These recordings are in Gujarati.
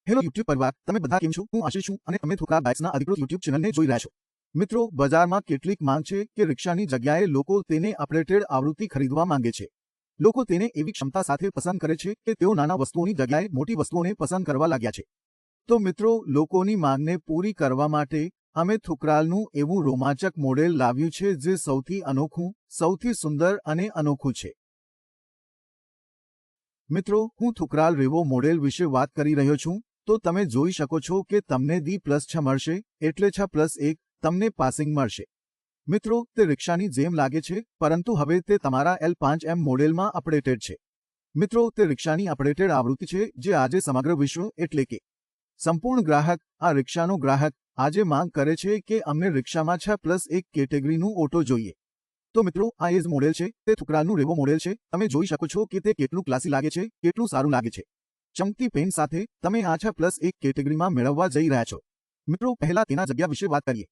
હેલો યુટ્યુબ પરિવાર, તમે બધા કેમ છો? હું આશીષ છું અને તમે થોકરા બાઇક્સના અધિકૃત યુટ્યુબ ચેનલને જોઈ રહ્યા છો. મિત્રો, બજારમાં કેટલીક માંગ છે કે રિક્ષાની જગ્યાએ લોકો તેને અપડેટેડ આવૃત્તિ ખરીદવા માંગે છે. લોકો તેને એવી ક્ષમતા સાથે પસંદ કરે છે કે તેઓ નાના વસ્તુઓની જગ્યાએ મોટી વસ્તુઓને પસંદ કરવા લાગ્યા છે. તો મિત્રો, લોકોની માંગને પૂરી કરવા માટે અમે થુકરાલનું એવું રોમાંચક મોડેલ લાવ્યું છે જે સૌથી અનોખું, સૌથી સુંદર અને અનોખું છે. મિત્રો, હું થુકરાલ રેવો મોડેલ વિશે વાત કરી રહ્યો છું. તો તમે જોઈ શકો છો કે તમને D+6 મળશે, એટલે 6+1 તમને પાસિંગ મળશે. મિત્રો, તે રિક્ષાની જેમ લાગે છે, પરંતુ હવે તે તમારા L5M મોડેલમાં અપડેટેડ છે. મિત્રો, તે રિક્ષાની અપડેટેડ આવૃત્તિ છે જે આજે સમગ્ર વિશ્વ એટલે કે સંપૂર્ણ ગ્રાહક, આ રિક્ષાનો ગ્રાહક આજે માંગ કરે છે કે અમને રિક્ષામાં 6+1 કેટેગરીનું ઓટો જોઈએ. તો મિત્રો, આ એ જ મોડેલ છે, તે થુકરાલનું રેવો મોડેલ છે. તમે જોઈ શકો છો કે તે કેટલું ક્લાસી લાગે છે, કેટલું સારું લાગે છે. ચમકતી પેન્ટ સાથે તમે આ 6+1 કેટેગરીમાં મેળવવા જઈ રહ્યા છો. મિત્રો, પહેલા તેના જગ્યા વિશે વાત કરીએ.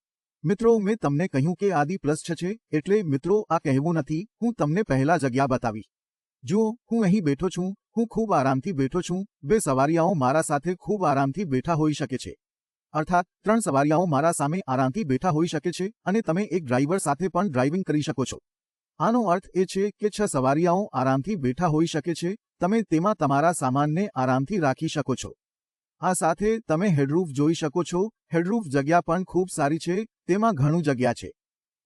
મિત્રો, મેં તમને કહ્યું કે આ D+6 છે, એટલે મિત્રો આ કહેવું નથી, હું તમને પહેલા જગ્યા બતાવીશ. જુઓ, હું અહીં બેઠો છું, હું ખૂબ આરામથી બેઠો છું. 2 સવારીયાઓ મારા સાથે ખૂબ આરામથી બેઠા હોઈ શકે છે. અર્થાત 3 સવારીયાઓ મારા સામે આરામથી બેઠા હોઈ શકે છે અને તમે એક ડ્રાઈવર સાથે પણ ડ્રાઇવિંગ કરી શકો છો. આનો અર્થ એ છે કે 6 સવારીયાઓ આરામથી બેઠા હોઈ શકે છે. તમે તેમાં તમારા સામાનને આરામથી રાખી શકો છો. આ સાથે તમે હેડરૂફ જોઈ શકો છો. હેડરૂફ જગ્યા પણ ખૂબ સારી છે, તેમાં ઘણું જગ્યા છે.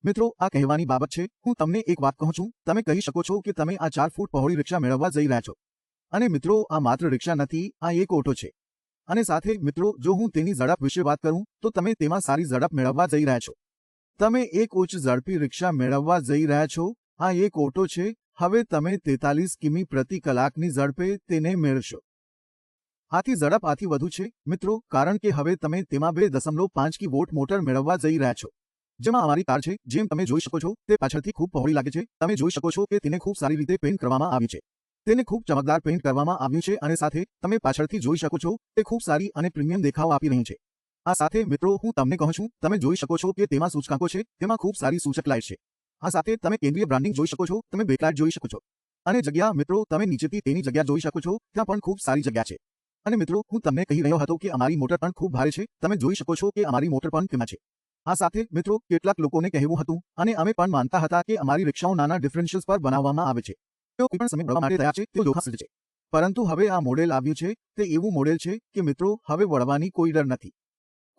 મિત્રો, આ કહેવાની બાબત છે, હું તમને એક વાત કહું છું. તમે કહી શકો છો કે તમે આ 4 ફૂટ પહોળી રિક્ષા મેળવવા જઈ રહ્યા છો. અને મિત્રો, આ માત્ર રિક્ષા નથી, આ એક ઓટો છે. અને સાથે મિત્રો, જો હું તેની ઝડપ વિશે વાત કરું તો તમે તેમાં સારી ઝડપ મેળવવા જઈ રહ્યા છો. તમે એક ઉચ્ચ ઝડપી રિક્ષા મેળવવા જઈ રહ્યા છો. આ એક ઓટો છે. હવે તમે 43 કિમી પ્રતિ કલાકની ઝડપે તેને મેળવશો. આથી ઝડપ આથી વધુ છે મિત્રો, કારણ કે હવે તમે તેમાં 2.5 કિલોવોટ મોટર મેળવવા જઈ રહ્યા છો. જેમાં અમારી કાર છે, જેમ તમે જોઈ શકો છો, તે પાછળથી ખૂબ પહોળી લાગે છે. તમે જોઈ શકો છો કે તેને ખૂબ સારી રીતે પેઇન્ટ કરવામાં આવ્યું છે. તેને ખૂબ ચમકદાર પેઇન્ટ કરવામાં આવ્યું છે અને સાથે તમે પાછળથી જોઈ શકો છો, તે ખૂબ સારી અને પ્રીમિયમ દેખાવ આપી રહી છે. આ સાથે મિત્રો, હું તમને કહું છું, તમે જોઈ શકો છો કે તેમાં સૂચકાંકો છે, તેમાં ખૂબ સારી સૂચક લાઇટ છે. આ સાથે તમે કેન્દ્રીય બ્રાન્ડિંગ જોઈ શકો છો, તમે બેકલાઇટ જોઈ શકો છો. અને જગ્યા મિત્રો, તમે નીચેથી તેની જગ્યા જોઈ શકો છો, ત્યાં પણ ખૂબ સારી જગ્યા છે. અને મિત્રો, હું તમને કહી રહ્યો હતો કે અમારી મોટર પણ ખૂબ ભારે છે. તમે જોઈ શકો છો કે અમારી મોટર પણ તેમાં છે. આ સાથે મિત્રો, કેટલાક લોકોને કહેવું હતું અને અમે પણ માનતા હતા કે અમારી રિક્ષાઓ નાના ડિફરન્શિયલ્સ પર બનાવવામાં આવે છે. તેઓ કોઈ પણ સમય વળવા માટે તૈયાર છે, તેઓ જોખમ સજ્જ છે. પરંતુ હવે આ મોડેલ આવ્યું છે, તે એવું મોડેલ છે કે મિત્રો, હવે વળવાની કોઈ ડર નથી.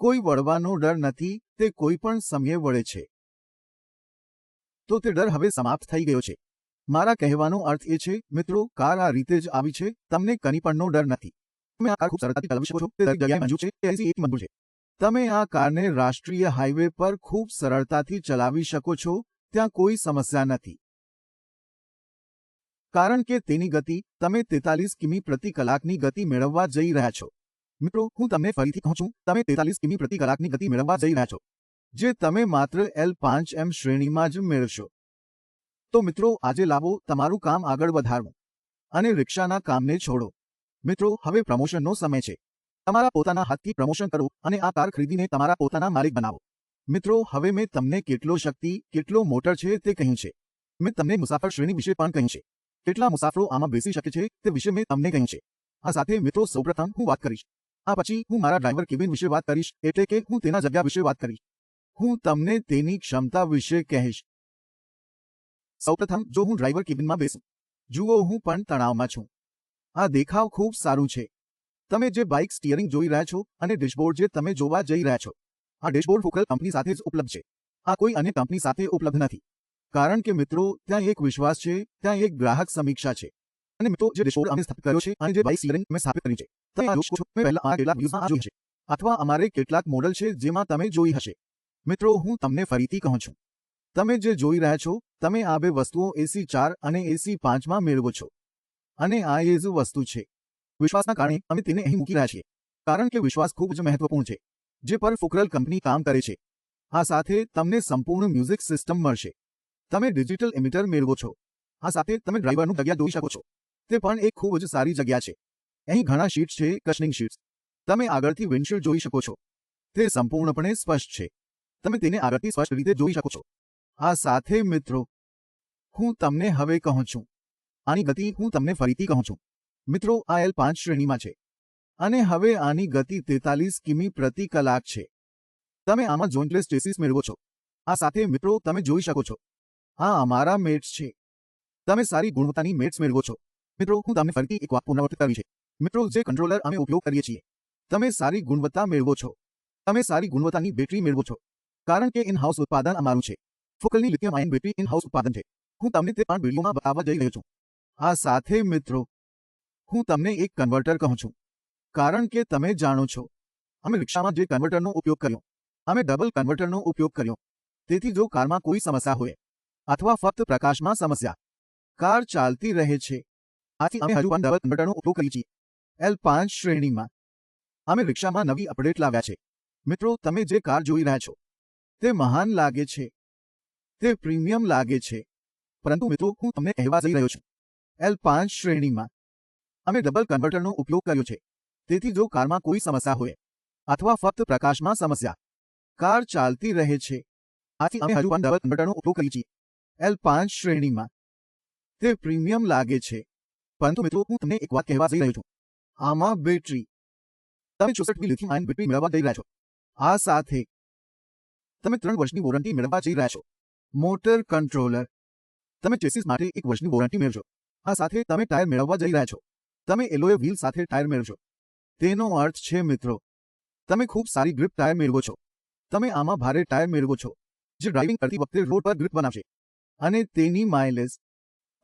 કોઈ વળવાનો ડર નથી, તે કોઈ પણ સમયે વળે છે. તો તે ડર હવે સમાપ્ત થઈ ગયો છે. મારા કહેવાનો અર્થ એ છે મિત્રો, કાર આ રીતે જ આવી છે, તમને કંઈ પણનો ડર નથી. તમે આ કાર ખૂબ સરળતાથી ચલાવી શકો છો, તે દરેક જગ્યાએ મંજૂર છે, તે એસી એક મંજૂર છે. તમે આ કારને રાષ્ટ્રીય હાઈવે પર ખૂબ સરળતાથી ચલાવી શકો છો, ત્યાં કોઈ સમસ્યા નથી. કારણ કે તેની ગતિ, તમે 43 કિમી પ્રતિ કલાકની ગતિ મેળવવા જઈ રહ્યા છો. મિત્રો, હું તમને ફરીથી કહું છું, તમે 43 કિમી પ્રતિ કલાકની ગતિ મેળવવા જઈ રહ્યા છો, જે તમે માત્ર L5M શ્રેણીમાં જ મેળવશો. તો મિત્રો, આજે લાવો તમારું કામ આગળ વધારવું અને રિક્ષાના કામને છોડો. મિત્રો, હવે પ્રમોશનનો સમય છે. તમારા પોતાના હાથથી પ્રમોશન કરો અને આ કાર ખરીદીને તમારા પોતાના માલિક બનાવો. મિત્રો, હવે મેં તમને કેટલો શક્તિ, કેટલો મોટર છે તે કહ્યું છે. મેં તમને મુસાફર શ્રેણી વિશે પણ કહ્યું છે. કેટલા મુસાફરો આમાં બેસી શકે છે તે વિશે મેં તમને કહ્યું છે. આ સાથે મિત્રો, સૌપ્રથમ હું વાત કરીશ. આ પછી હું મારા ડ્રાઈવર કેબિન વિશે વાત કરીશ, એટલે કે હું તેના જગ્યા વિશે વાત કરીશ. હું તમને તેની ક્ષમતા વિશે કહીશ. સૌપ્રથમ, જો હું ડ્રાઈવર કેબિનમાં બેસું, જુઓ, હું પણ તણાવમાં છું. આ દેખાવ ખૂબ સારું છે. તમે જે બાઇક સ્ટીયરિંગ જોઈ રહ્યા છો અને ડેશબોર્ડ જે તમે જોવા જઈ રહ્યા છો, આ ડેશબોર્ડ ફોકલ કંપની સાથે જ ઉપલબ્ધ છે. આ કોઈ અન્ય કંપની સાથે ઉપલબ્ધ નથી. કારણ કે મિત્રો, ત્યાં એક વિશ્વાસ છે, ત્યાં એક ગ્રાહક સમીક્ષા છે. અને મિત્રો, જે ડેશબોર્ડ અમે સ્થાપિત કર્યો છે અને જે બાઇક સ્ટીયરિંગ અમે સ્થાપિત કર્યું છે, તમે આ જોઈ શકો છો. મેં પહેલા આ કેટલાક વિડીયોઝમાં આ જોઈ હશે, અથવા અમારે કેટલાક મોડલ છે જેમાં તમે જોઈ હશે. મિત્રો, હું તમને ફરીથી કહું છું, તમે જે જોઈ રહ્યા છો, તમે આ 2 વસ્તુઓ AC4 અને AC5માં મેળવો છો. અને આ એ જ વસ્તુ છે. વિશ્વાસના કારણે અમે તેને અહીં મૂકી રહ્યા છીએ. કારણ કે વિશ્વાસ ખૂબ જ મહત્વપૂર્ણ છે, જે પર ફોકરલ કંપની કામ કરે છે. આ સાથે તમને સંપૂર્ણ મ્યુઝિક સિસ્ટમ મળશે. તમે ડિજિટલ એમિટર મેળવો છો. આ સાથે તમે ડ્રાઈવરનું જગ્યા જોઈ શકો છો. તે પણ એક ખૂબ જ સારી જગ્યા છે. અહીં ઘણા શીટ્સ છે, કશનિંગ શીટ્સ. તમે આગળથી વિન્ડશીલ્ડ જોઈ શકો છો. તે સંપૂર્ણપણે સ્પષ્ટ છે. તમે તેને આગળથી સ્પષ્ટ રીતે જોઈ શકો છો. આ સાથે મિત્રો, હું તમને હવે કહું છું, આની ગતિ હું તમને ફરીથી કહું છું. મિત્રો, આ L5 શ્રેણીમાં છે. અને હવે આની ગતિ 43 કિમી પ્રતિ કલાક છે. તમે આમાં જોઈન્ટલેસ ચેસિસ મેળવો છો. આ સાથે મિત્રો તમે જોઈ શકો છો આ અમારા મેટ્સ છે. તમે સારી ગુણવત્તાની મેટ્સ મેળવો છો. મિત્રો હું તમને ફરીથી એક વાત પુનરાવર્તિત કરવી છે. મિત્રો જે કંટ્રોલર અમે ઉપયોગ કરીએ છીએ તમે સારી ગુણવત્તા મેળવો છો. તમે સારી ગુણવત્તાની બેટરી મેળવો છો. કારણ કે ઇન હાઉસ ઉત્પાદન અમારું છે. ફોકલની lithium ion battery in house ઉત્પાદન છે. હું તમને તે પણ વિડીયોમાં બતાવવા જઈ રહ્યો છું. આ સાથે મિત્રો હું તમને એક કન્વર્ટર કહું છું. કારણ કે તમે જાણો છો અમે રિક્ષામાં જે કન્વર્ટરનો ઉપયોગ કર્યો અમે ડબલ કન્વર્ટરનો ઉપયોગ કર્યો. તેથી જો કારમાં કોઈ સમસ્યા હોય અથવા ફક્ત પ્રકાશમાં સમસ્યા કાર ચાલતી રહે છે. આથી અમે હજુ પણ ડબલ કન્વર્ટરનો ઉપયોગ કરીએ છીએ. L5 શ્રેણીમાં અમે રિક્ષામાં નવી અપડેટ લાવ્યા છે. મિત્રો તમે જે કાર જોઈ રહ્યા છો તે મહાન લાગે છે. તે પ્રીમિયમ લાગે છે. પરંતુ મિત્રો હું તમને કહેવા જઈ રહ્યો છું L5 શ્રેણીમાં અમે ડબલ કન્વર્ટરનો ઉપયોગ કર્યો છે. તેથી જો કારમાં કોઈ સમસ્યા હોય અથવા ફક્ત પ્રકાશમાં સમસ્યા કાર ચાલતી રહે છે. આથી અમે હજુ પણ ડબલ કન્વર્ટરનો ઉપયોગ કરીએ છીએ. L5 શ્રેણીમાં તે પ્રીમિયમ લાગે છે. પરંતુ મિત્રો હું તમને એક વાત કહેવા જઈ રહ્યો છું આમાં બેટરી તમે 64 લિથિયમ આયન બેટરી મેળવવા જઈ રહ્યા છો. આ સાથે તમે 3 વર્ષની વોરંટી મેળવવા જઈ રહ્યા છો. મોટર કંટ્રોલર તમે ચેસિસ માટે 1 વર્ષની વોરંટી મેળવશો. આ સાથે તમે ટાયર મેળવવા જઈ રહ્યા છો. તમે એલોય વ્હીલ સાથે ટાયર મેળવશો. તેનો અર્થ છે મિત્રો તમે ખૂબ સારી ગ્રીપ ટાયર મેળવો છો. તમે આમાં ભારે ટાયર મેળવો છો જે ડ્રાઇવિંગ કરતી વખતે રોડ પર ગ્રીપ બનાવશે. અને તેની માઇલેજ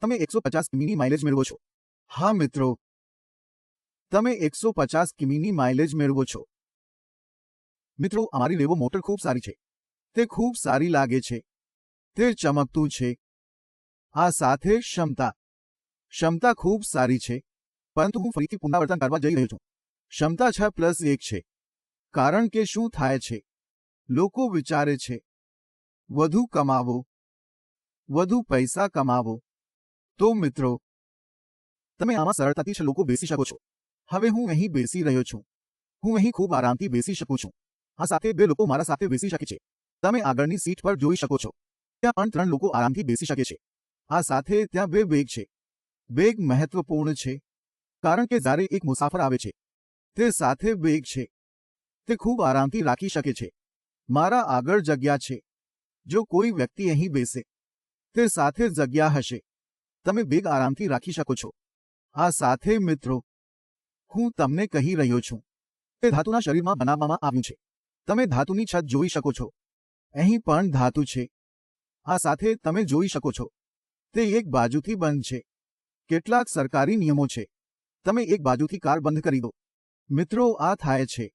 તમે 150 કિમીની માઇલેજ મેળવો છો. હા મિત્રો તમે 150 કિમીની માઇલેજ મેળવો છો. મિત્રો અમારી રેવો મોટર ખૂબ સારી છે. તે ખૂબ સારી લાગે છે. તે ચમકતું છે. આ સાથે ક્ષમતા ખૂબ સારી છે. પરંતુ હું ફરીથી પુનરાવર્તન કરવા જઈ રહ્યો છું ક્ષમતા 6+1 છે. કારણ કે શું થાય છે લોકો વિચારે છે વધુ કમાવો વધુ પૈસા કમાવો. તો મિત્રો તમે આમાં સરળતાથી 6 લોકો બેસી શકો છો. હવે હું અહીં બેસી રહ્યો છું. હું અહીં ખૂબ આરામથી બેસી શકું છું. આ સાથે 2 લોકો મારા સાથે બેસી શકે છે. તમે આગળની સીટ પર જોઈ શકો છો ત્યાં પણ 3 લોકો આરામથી બેસી શકે છે. આ સાથે ત્યાં 2 બેગ છે. બેગ મહત્વપૂર્ણ છે કારણ કે જ્યારે એક મુસાફર આવે છે તે સાથે બેગ છે. તે ખૂબ આરામથી રાખી શકે છે. મારા આગળ જગ્યા છે. જો કોઈ વ્યક્તિ અહીં બેસે તે સાથે જગ્યા હશે. તમે બેગ આરામથી રાખી શકો છો. આ સાથે મિત્રો હું તમને કહી રહ્યો છું તે ધાતુના શરીરમાં બનાવવામાં આવ્યું છે. તમે ધાતુની છત જોઈ શકો છો. અહીં પણ ધાતુ છે. આ સાથે તમે જોઈ શકો છો તે એક બાજુથી બંધ છે. કેટલાક સરકારી નિયમો છે તમે એક બાજુથી કાર બંધ કરી દો. મિત્રો આ થાય છે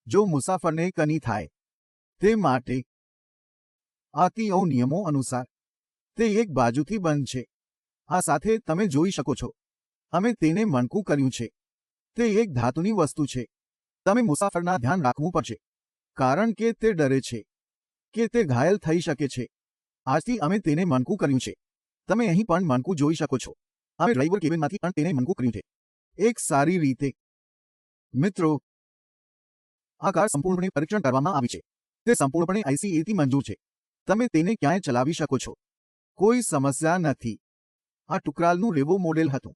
જો મુસાફરને કની થાય તે માટે આરટીઓ નિયમો અનુસાર તે એક બાજુથી બંધ છે. આ સાથે તમે જોઈ શકો છો અમે તેને મણકું કર્યું છે. તે એક ધાતુની વસ્તુ છે. તમે મુસાફરના ધ્યાન રાખવું પડશે કારણ કે તે ડરે છે કે તે ઘાયલ થઈ શકે છે. આજથી અમે તેને મણકું કર્યું છે. તમે અહીં પણ મણકું જોઈ શકો છો. અમે ડ્રાઈવર કેબિનમાંથી પણ તેને મણકું કર્યું છે એક સારી રીતે. મિત્રો આ કાર સંપૂર્ણપણે પરીક્ષણ કરવામાં આવી છે. તે સંપૂર્ણપણે ICAથી મંજૂર છે. તમે તેને ક્યાંય ચલાવી શકો છો. કોઈ સમસ્યા નથી. આ ટુકરાલનું રેવો મોડેલ હતું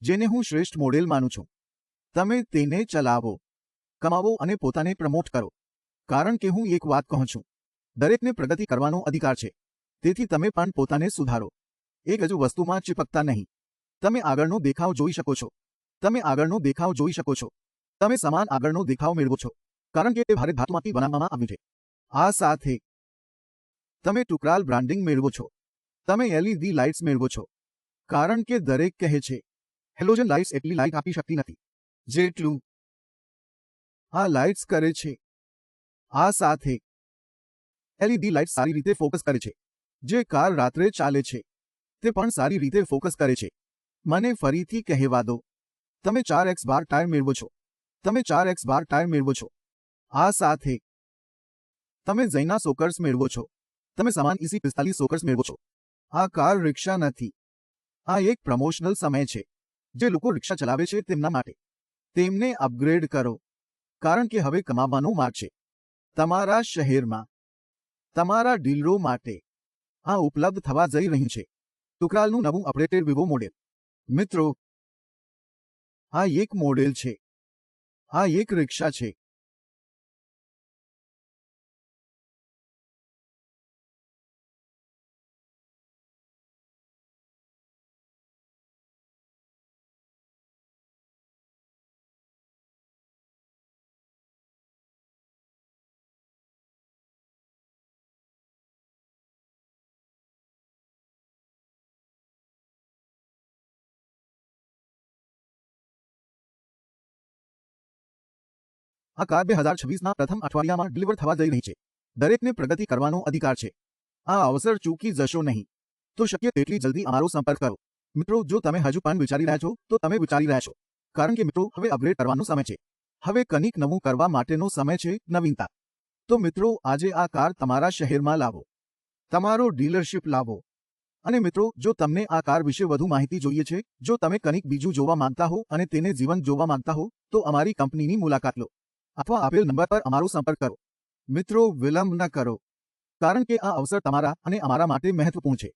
જેને હું શ્રેષ્ઠ મોડેલ માનું છું. તમે તેને ચલાવો કમાવો અને પોતાને પ્રમોટ કરો. કારણ કે હું એક વાત કહું છું દરેકને પ્રગતિ કરવાનો અધિકાર છે. તેથી તમે પણ પોતાને સુધારો. એક જ વસ્તુમાં ચિપકતા નહીં. તમે આગળનો દેખાવ જોઈ શકો છો. તમે આગળનો દેખાવ જોઈ શકો છો. તમે સમાન આગળનો દેખાવ મેળવો છો કારણ કે તે ભારે ધાતુમાંથી બનાવવામાં આવ્યું છે. આ સાથે તમે ટુકરાલ બ્રાન્ડિંગ મેળવો છો. તમે LED લાઇટ્સ મેળવો છો કારણ કે દરેક કહે છે હેલોજન લાઇટ્સ એટલી લાઇટ આપી શકતી નથી જેટલું આ લાઇટ્સ કરે છે. આ સાથે LED લાઇટ્સ સારી રીતે ફોકસ કરે છે. જે કાર રાત્રે ચાલે છે તે પણ સારી રીતે ફોકસ કરે છે. મને ફરીથી કહેવા દો તમે 4x બાર ટાયર મેળવો છો. તમે 4x બાર ટાયર મેળવો છો. આ સાથે તમે ઝૈના સોકર્સ મેળવો છો. તમે સમાન EC45 સોકર્સ મેળવો છો. આ કાર રિક્ષા નથી. આ એક પ્રમોશનલ સમય છે જે લોકો રિક્ષા ચલાવે છે તેમના માટે. તેમને અપગ્રેડ કરો કારણ કે હવે કમાવાનો માર્ગ છે. તમારા શહેરમાં તમારા ડીલરો માટે આ ઉપલબ્ધ થવા જઈ રહ્યું છે. ટુકરાલનું નવું અપડેટેડ વિવો મોડેલ. મિત્રો આ એક મોડેલ છે. આ એક રિક્ષા છે. આ કાર 2026ના પ્રથમ અઠવાડિયામાં ડિલિવર થવા જઈ રહી છે. દરેકને પ્રગતિ કરવાનો અધિકાર છે. આ અવસર ચૂકી જશો નહીં. તો શક્ય તેટલી જલ્દી અમારો સંપર્ક કરો. મિત્રો, જો તમે હજુ પણ વિચારી રહ્યા છો તો તમે વિચારી રહ્યા છો, કારણ કે મિત્રો હવે અપગ્રેડ કરવાનો સમય છે. હવે કંઈક નવું કરવા માટેનો સમય છે, નવીનતા. તો મિત્રો, આજે આ કાર તમારા શહેરમાં લાવો, તમારો ડીલરશિપ લાવો. અને મિત્રો, જો તમને આ કાર વિશે વધુ માહિતી જોઈએ છે, જો તમે કંઈક બીજું જોવા માંગતા હો અને તેને જીવંત જોવા માંગતા હો, તો અમારી કંપનીની મુલાકાત લો અથવા આપેલ નંબર પર અમારો સંપર્ક કરો. મિત્રો, વિલંબ ન કરો, કારણ કે આ અવસર તમારા અને અમારા માટે મહત્વપૂર્ણ છે.